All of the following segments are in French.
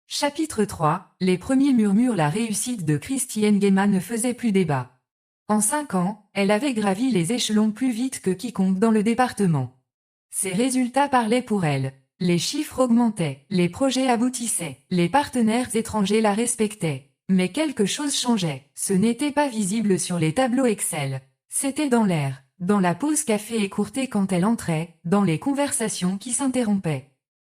Chapitre 3, les premiers murmures. La réussite de Christie Nguema ne faisait plus débat. En 5 ans, elle avait gravi les échelons plus vite que quiconque dans le département. Ses résultats parlaient pour elle. Les chiffres augmentaient, les projets aboutissaient, les partenaires étrangers la respectaient. Mais quelque chose changeait, ce n'était pas visible sur les tableaux Excel. C'était dans l'air, dans la pause café écourtée quand elle entrait, dans les conversations qui s'interrompaient,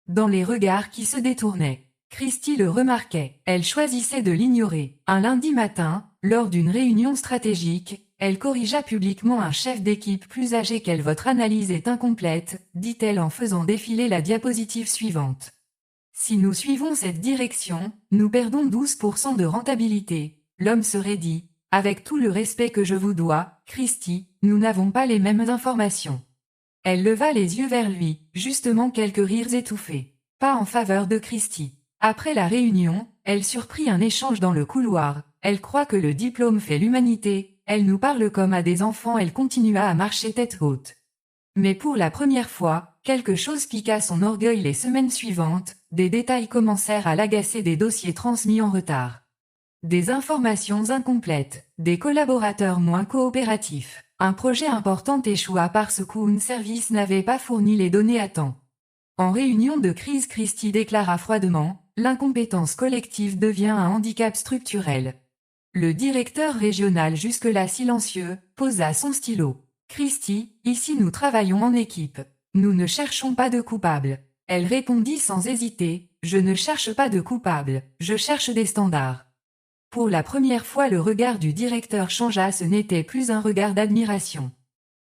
dans les regards qui se détournaient. Christie le remarquait, elle choisissait de l'ignorer. Un lundi matin, lors d'une réunion stratégique, elle corrigea publiquement un chef d'équipe plus âgé qu'elle. Votre analyse est incomplète, dit-elle en faisant défiler la diapositive suivante. Si nous suivons cette direction, nous perdons 12% de rentabilité. L'homme se raidit. Avec tout le respect que je vous dois, Christie, nous n'avons pas les mêmes informations. Elle leva les yeux vers lui, justement quelques rires étouffés. Pas en faveur de Christie. Après la réunion, elle surprit un échange dans le couloir. Elle croit que le diplôme fait l'humanité, elle nous parle comme à des enfants. Elle continua à marcher tête haute. Mais pour la première fois, quelque chose piqua son orgueil. Les semaines suivantes, des détails commencèrent à l'agacer. Des dossiers transmis en retard, des informations incomplètes, des collaborateurs moins coopératifs. Un projet important échoua parce qu'un service n'avait pas fourni les données à temps. En réunion de crise, Christie déclara froidement: l'incompétence collective devient un handicap structurel. Le directeur régional, jusque-là silencieux, posa son stylo. Christie, ici nous travaillons en équipe. Nous ne cherchons pas de coupable. Elle répondit sans hésiter: je ne cherche pas de coupable, je cherche des standards. Pour la première fois, le regard du directeur changea. Ce n'était plus un regard d'admiration.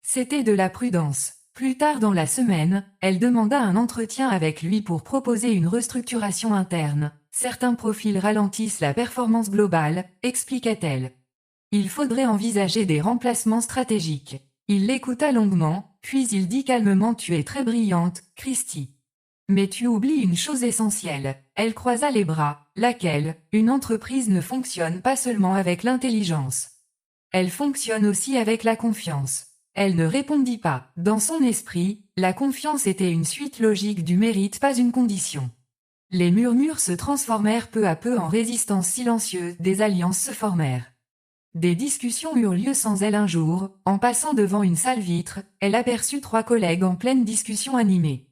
C'était de la prudence. Plus tard dans la semaine, elle demanda un entretien avec lui pour proposer une restructuration interne. Certains profils ralentissent la performance globale, expliqua-t-elle. Il faudrait envisager des remplacements stratégiques. Il l'écouta longuement, puis il dit calmement: tu es très brillante, Christie. Mais tu oublies une chose essentielle. Elle croisa les bras. Laquelle? Une entreprise ne fonctionne pas seulement avec l'intelligence. Elle fonctionne aussi avec la confiance. Elle ne répondit pas. Dans son esprit, la confiance était une suite logique du mérite, pas une condition. Les murmures se transformèrent peu à peu en résistance silencieuse. Des alliances se formèrent. Des discussions eurent lieu sans elle. Un jour, en passant devant une salle vitre, elle aperçut 3 collègues en pleine discussion animée.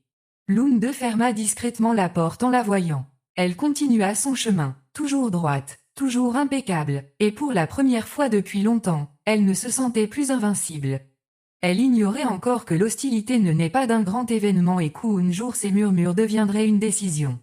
L'une d'eux ferma discrètement la porte en la voyant. Elle continua son chemin, toujours droite, toujours impeccable, et pour la première fois depuis longtemps, elle ne se sentait plus invincible. Elle ignorait encore que l'hostilité ne naît pas d'un grand événement et qu'un jour ces murmures deviendraient une décision.